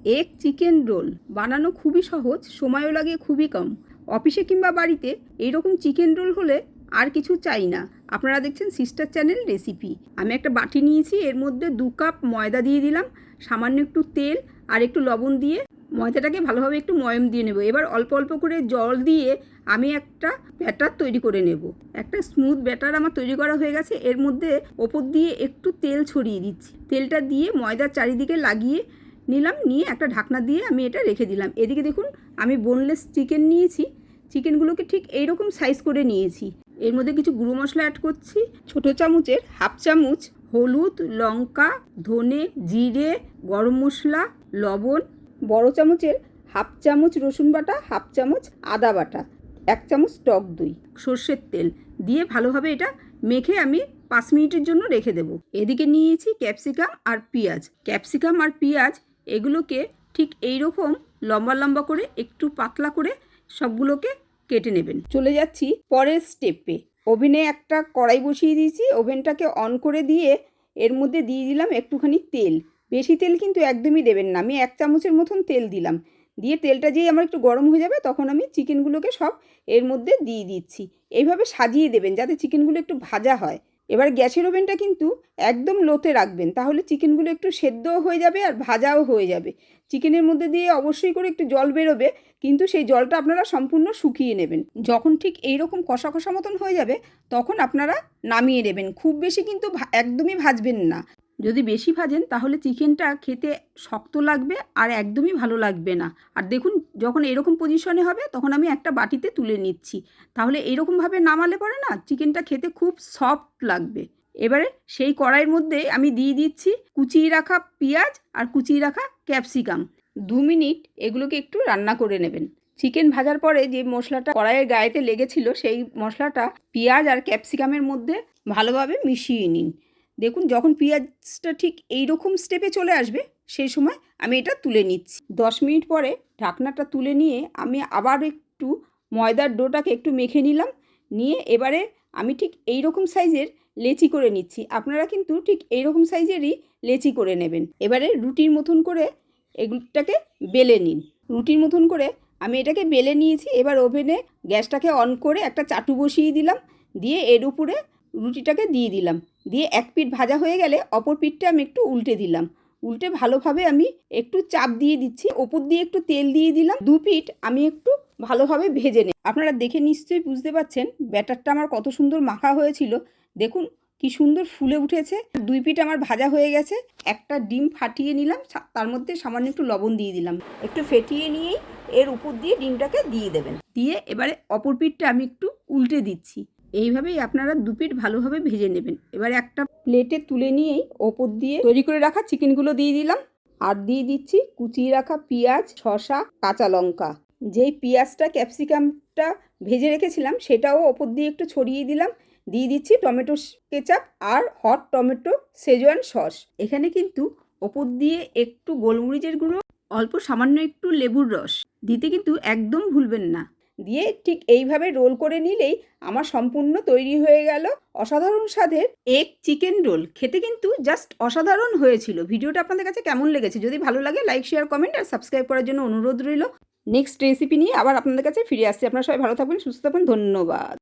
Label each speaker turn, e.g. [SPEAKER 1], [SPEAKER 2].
[SPEAKER 1] Egg chicken roll বানানো খুবই সহজ, সময়ও লাগে খুবই কম। অফিসে কিংবা বাড়িতে এইরকম চিকেন রোল হলে আর কিছু চাই না। আপনারা দেখছেন সিস্টার চ্যানেল রেসিপি। আমি একটা বাটি নিয়েছি, এর মধ্যে 2 কাপ ময়দা দিয়ে দিলাম, সামান্য একটু তেল আর একটু লবণ দিয়ে ময়দাটাকে ভালোভাবে একটু ময়ম দিয়ে নেব। এবার অল্প অল্প করে জল দিয়ে আমি একটা ব্যাটার তৈরি করে নেব। একটা স্মুথ ব্যাটার আমার তৈরি করা হয়ে গেছে। এর মধ্যে ওপর দিয়ে একটু তেল ছড়িয়ে দিচ্ছি। তেলটা দিয়ে ময়দার চারিদিকে লাগিয়ে নিলাম, নিয়ে একটা ঢাকনা দিয়ে আমি এটা রেখে দিলাম। এদিকে দেখুন আমি বোনলেস চিকেন নিয়েছি, চিকেনগুলোকে ঠিক এইরকম সাইজ করে নিয়েছি। এর মধ্যে কিছু গুঁড়ো মশলা অ্যাড করছি। ছোটো চামচের হাফ চামচ হলুদ, লঙ্কা, ধনে, জিরে, গরম মশলা, লবণ, বড় চামচের হাফ চামচ রসুন বাটা, হাফ চামচ আদা বাটা, 1 চামচ টক দই, সর্ষের তেল দিয়ে ভালোভাবে এটা মেখে আমি 5 মিনিটের জন্য রেখে দেব। এদিকে নিয়েছি ক্যাপসিকাম আর পেঁয়াজ। ক্যাপসিকাম আর পেঁয়াজ এগুলোকে ঠিক এই রকম লম্বা লম্বা করে একটু পাতলা করে সবগুলোকে কেটে নেবেন। চলে যাচ্ছি পরের স্টেপে। ওভেনে একটা কড়াই বসিয়ে দিয়েছি, ওভেনটাকে অন করে দিয়ে এর মধ্যে দিয়ে দিলাম একটুখানি তেল। বেশি তেল কিন্তু একদমই দেবেন না, আমি 1 চামচের মতন তেল দিলাম। দিয়ে তেলটা যেই আমার একটু গরম হয়ে যাবে তখন আমি চিকেনগুলোকে সব এর মধ্যে দিয়ে দিচ্ছি। এইভাবে সাজিয়ে দেবেন যাতে চিকেনগুলো একটু ভাজা হয়। এবার গ্যাসের ওভেনটা কিন্তু একদম লোতে রাখবেন, তাহলে চিকেনগুলো একটু সেদ্ধও হয়ে যাবে আর ভাজাও হয়ে যাবে। চিকেনের মধ্যে দিয়ে অবশ্যই করে একটু জল বেরোবে, কিন্তু সেই জলটা আপনারা সম্পূর্ণ শুকিয়ে নেবেন। যখন ঠিক এই রকম কষা কষা মতন হয়ে যাবে তখন আপনারা নামিয়ে নেবেন। খুব বেশি কিন্তু একদমই ভাজবেন না। যদি বেশি ভাজেন তাহলে চিকেনটা খেতে শক্ত লাগবে আর একদমই ভালো লাগবে না। আর দেখুন যখন এরকম পজিশনে হবে তখন আমি একটা বাটিতে তুলে নিচ্ছি। তাহলে এইরকমভাবে নামালে পরে না চিকেনটা খেতে খুব সফট লাগবে। এবারে সেই কড়াইয়ের মধ্যে আমি দিয়ে দিচ্ছি কুচিয়ে রাখা পেঁয়াজ আর কুচিয়ে রাখা ক্যাপসিকাম। 2 মিনিট এগুলোকে একটু রান্না করে নেবেন। চিকেন ভাজার পরে যে মশলাটা কড়াইয়ের গায়েতে লেগেছিল সেই মশলাটা পেঁয়াজ আর ক্যাপসিকামের মধ্যে ভালোভাবে মিশিয়ে নিন। দেখুন যখন পেঁয়াজটা ঠিক এই রকম স্টেপে চলে আসবে সেই সময় আমি এটা তুলে নিচ্ছি। 10 মিনিট পরে ঢাকনাটা তুলে নিয়ে আমি আবার একটু ময়দার ডোটাকে একটু মেখে নিলাম। নিয়ে এবারে আমি ঠিক এই রকম সাইজের লেচি করে নিচ্ছি। আপনারা কিন্তু ঠিক এই রকম সাইজেরই লেচি করে নেবেন। এবারে রুটির মতন করে এগুলোটাকে বেলে নিন। রুটির মতন করে আমি এটাকে বেলে নিয়েছি। এবার ওভেনে গ্যাসটাকে অন করে একটা চাটু বসিয়ে দিলাম, দিয়ে এর উপরে রুটিটাকে দিয়ে দিলাম। দিয়ে এক পিঠ ভাজা হয়ে গেলে অপর পিঠটা আমি একটু উল্টে দিলাম। উল্টে ভালোভাবে আমি একটু চাপ দিয়ে দিচ্ছি, ওপর দিয়ে একটু তেল দিয়ে দিলাম। 2 পিঠ আমি একটু ভালোভাবে ভেজে নেব। আপনারা দেখে নিশ্চয়ই বুঝতে পারছেন ব্যাটারটা আমার কত সুন্দর মাখা হয়েছিল। দেখুন কি সুন্দর ফুলে উঠেছে। 2 পিঠ আমার ভাজা হয়ে গেছে। একটা ডিম ফাটিয়ে নিলাম, তার মধ্যে সামান্য একটু লবণ দিয়ে দিলাম। একটু ফেটিয়ে নিয়েই এর উপর দিয়ে ডিমটাকে দিয়ে দেবেন। দিয়ে এবারে অপর পিঠটা আমি একটু উল্টে দিচ্ছি। এইভাবেই আপনারা 2 পিঠ ভালোভাবে ভেজে নেবেন। এবারে একটা প্লেটে তুলে নিয়েই ওপর দিয়ে তৈরি করে রাখা চিকেনগুলো দিয়ে দিলাম, আর দিয়ে দিচ্ছি কুচিয়ে রাখা পেঁয়াজ, শসা, কাঁচা লঙ্কা। যেই পেঁয়াজটা ক্যাপসিকামটা ভেজে রেখেছিলাম সেটাও ওপর দিয়ে একটু ছড়িয়ে দিলাম। দিয়ে দিচ্ছি টমেটো কেচাপ আর হট টমেটো শেজওয়ান সস। এখানে কিন্তু ওপর দিয়ে একটু গোলমরিচের গুঁড়ো, অল্প সামান্য একটু লেবুর রস দিতে কিন্তু একদম ভুলবেন না। দিয়ে ঠিক এইভাবে রোল করে নিলেই আমার সম্পূর্ণ তৈরি হয়ে গেল অসাধারণ স্বাদের এগ চিকেন রোল। খেতে কিন্তু জাস্ট অসাধারণ হয়েছিল। ভিডিওটা আপনাদের কাছে কেমন লেগেছে? যদি ভালো লাগে লাইক, শেয়ার, কমেন্ট আর সাবস্ক্রাইব করার জন্য অনুরোধ রইল। নেক্সট রেসিপি নিয়ে আবার আপনাদের কাছে ফিরে আসছি। আপনারা সবাই ভালো থাকবেন, সুস্থ থাকবেন। ধন্যবাদ।